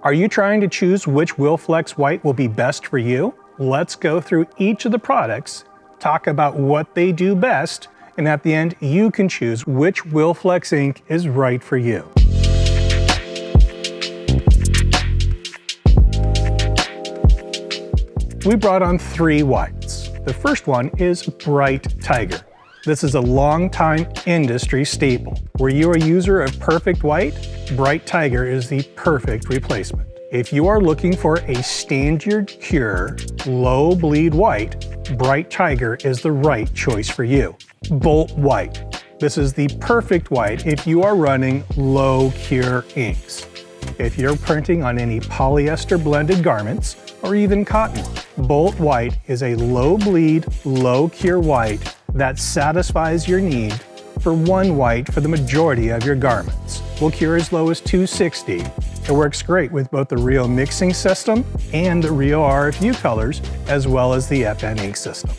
Are you trying to choose which Wilflex white will be best for you? Let's go through each of the products, talk about what they do best, and at the end, you can choose which Wilflex ink is right for you. We brought on 3 whites. The first one is Bright Tiger. This is a long-time industry staple. Were you a user of Perfect White? Bright Tiger is the perfect replacement. If you are looking for a standard cure, low bleed white, Bright Tiger is the right choice for you. Bolt White. This is the perfect white if you are running low cure inks. If you're printing on any polyester blended garments or even cotton, Bolt White is a low bleed, low cure white that satisfies your need for one white for the majority of your garments. Will cure as low as 260. It works great with both the Rio mixing system and the Rio RFU colors, as well as the FN ink system.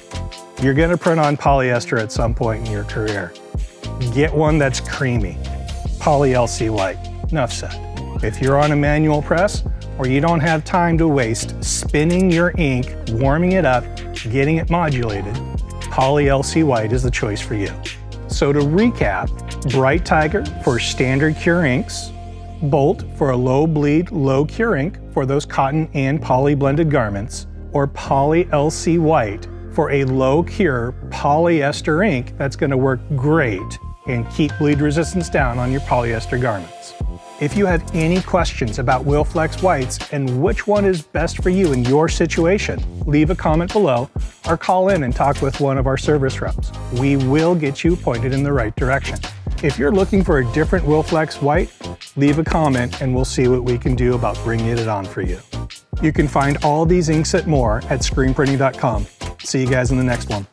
You're going to print on polyester at some point in your career. Get one that's creamy. Poly LC white. Enough said. If you're on a manual press, or you don't have time to waste spinning your ink, warming it up, getting it modulated, Poly LC white is the choice for you. So to recap, Bright Tiger for standard cure inks, Bolt for a low bleed, low cure ink for those cotton and poly blended garments, or Poly LC white for a low cure polyester ink that's going to work great and keep bleed resistance down on your polyester garments. If you have any questions about Wilflex whites and which one is best for you in your situation, leave a comment below or call in and talk with one of our service reps. We will get you pointed in the right direction. If you're looking for a different Wilflex white, leave a comment and we'll see what we can do about bringing it on for you. You can find all these inks and more at screenprinting.com. See you guys in the next one.